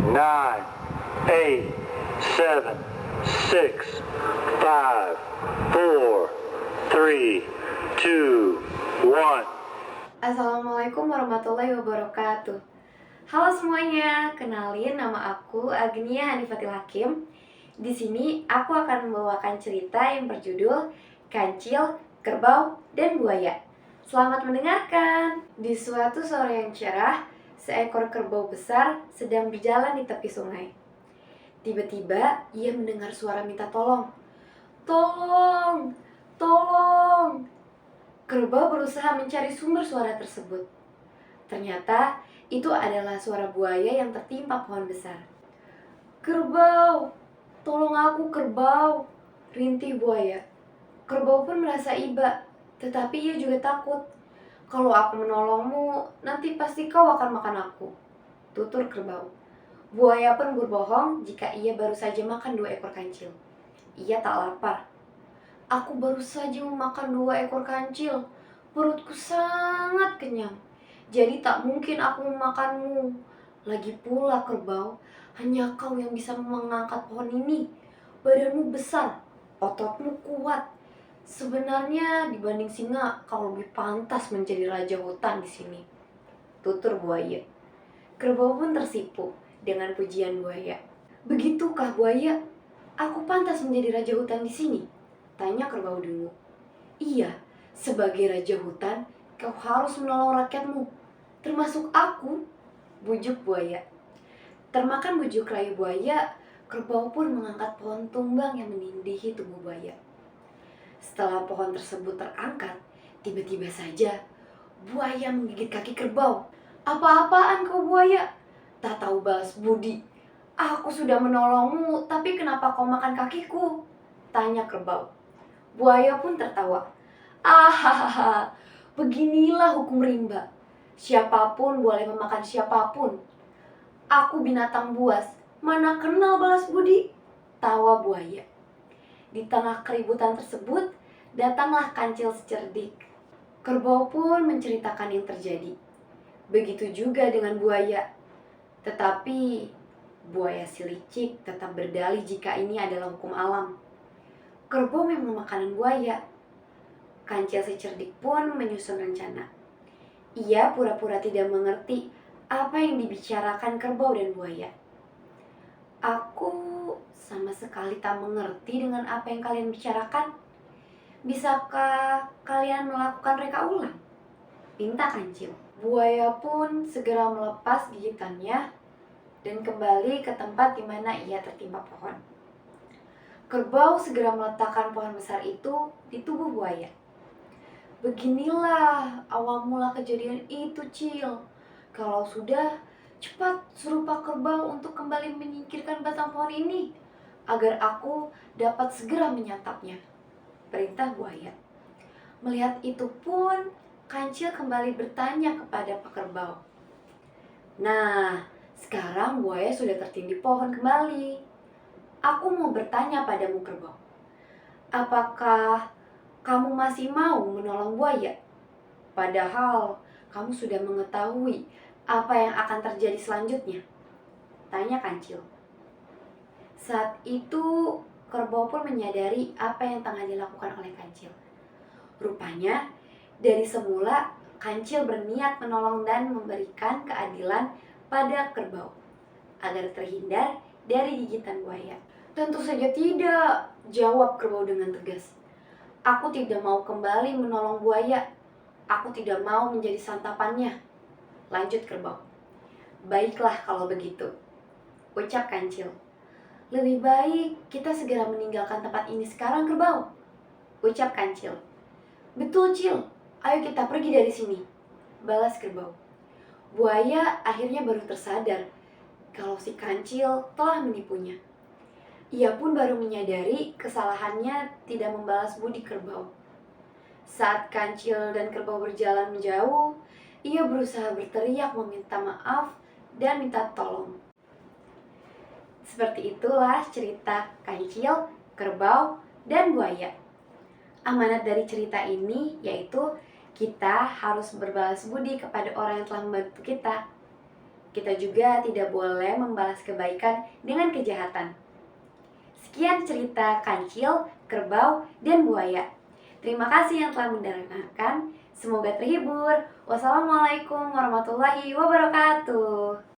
9, 8, 7, 6, 5, 4, 3, 2, 1. Assalamualaikum warahmatullahi wabarakatuh. Halo semuanya, kenalin nama aku Agnia Hanifatil Hakim. Di sini aku akan membawakan cerita yang berjudul Kancil, Kerbau, dan Buaya. Selamat mendengarkan. Di suatu sore yang cerah, seekor kerbau besar sedang berjalan di tepi sungai. Tiba-tiba ia mendengar suara minta tolong. Tolong, tolong. Kerbau berusaha mencari sumber suara tersebut. Ternyata itu adalah suara buaya yang tertimpa pohon besar. Kerbau, tolong aku kerbau, rintih buaya. Kerbau pun merasa iba, tetapi ia juga takut. Kalau aku menolongmu, nanti pasti kau akan makan aku, tutur kerbau. Buaya pun berbohong jika ia baru saja makan 2 ekor kancil. Ia tak lapar. Aku baru saja memakan 2 ekor kancil. Perutku sangat kenyang. Jadi tak mungkin aku memakanmu. Lagi pula kerbau, hanya kau yang bisa mengangkat pohon ini. Badanmu besar, ototmu kuat. Sebenarnya dibanding singa, kau lebih pantas menjadi raja hutan di sini, tutur buaya. Kerbau pun tersipu dengan pujian buaya. Begitukah buaya? Aku pantas menjadi raja hutan di sini? Tanya kerbau dulu. Iya, sebagai raja hutan, kau harus menolong rakyatmu, termasuk aku, bujuk buaya. Termakan bujuk rayu buaya, kerbau pun mengangkat pohon tumbang yang menindihi tubuh buaya. Setelah pohon tersebut terangkat, tiba-tiba saja buaya menggigit kaki kerbau. Apa-apaan kau buaya? Tak tahu balas budi. Aku sudah menolongmu, tapi kenapa kau makan kakiku? Tanya kerbau. Buaya pun tertawa. Ahahaha, beginilah hukum rimba. Siapapun boleh memakan siapapun. Aku binatang buas, mana kenal balas budi? Tawa buaya. Di tengah keributan tersebut, datanglah kancil secerdik. Kerbau pun menceritakan yang terjadi. Begitu juga dengan buaya. Tetapi buaya si licik tetap berdalih jika ini adalah hukum alam. Kerbau memang makanan buaya. Kancil si cerdik pun menyusun rencana. Ia pura-pura tidak mengerti apa yang dibicarakan kerbau dan buaya. Aku sama sekali tak mengerti dengan apa yang kalian bicarakan. Bisakah kalian melakukan reka ulang? Pinta kancil. Buaya pun segera melepas gigitannya dan kembali ke tempat di mana ia tertimpa pohon. Kerbau segera meletakkan pohon besar itu di tubuh buaya. Beginilah awal mula kejadian itu, Cil. Kalau sudah, cepat suruh Pak Kerbau untuk kembali menyingkirkan batang pohon ini, agar aku dapat segera menyantapnya, perintah buaya. Melihat itu pun, kancil kembali bertanya kepada Pak Kerbau. Nah, sekarang buaya sudah tertindih pohon kembali. Aku mau bertanya padamu kerbau. Apakah kamu masih mau menolong buaya? Padahal kamu sudah mengetahui apa yang akan terjadi selanjutnya, tanya kancil. Saat itu kerbau pun menyadari apa yang tengah dilakukan oleh kancil. Rupanya dari semula kancil berniat menolong dan memberikan keadilan pada kerbau agar terhindar dari gigitan buaya. Tentu saja tidak, jawab kerbau dengan tegas. Aku tidak mau kembali menolong buaya. Aku tidak mau menjadi santapannya, lanjut kerbau. Baiklah kalau begitu, ucap kancil. Lebih baik kita segera meninggalkan tempat ini sekarang kerbau, ucap kancil. Betul Cil, ayo kita pergi dari sini, balas kerbau. Buaya akhirnya baru tersadar kalau si kancil telah menipunya. Ia pun baru menyadari kesalahannya tidak membalas budi kerbau. Saat kancil dan kerbau berjalan menjauh, ia berusaha berteriak meminta maaf dan minta tolong. Seperti itulah cerita kancil, kerbau, dan buaya. Amanat dari cerita ini yaitu kita harus berbalas budi kepada orang yang telah membantu kita. Kita juga tidak boleh membalas kebaikan dengan kejahatan. Sekian cerita kancil, kerbau, dan buaya. Terima kasih yang telah mendengarkan. Semoga terhibur. Wassalamualaikum warahmatullahi wabarakatuh.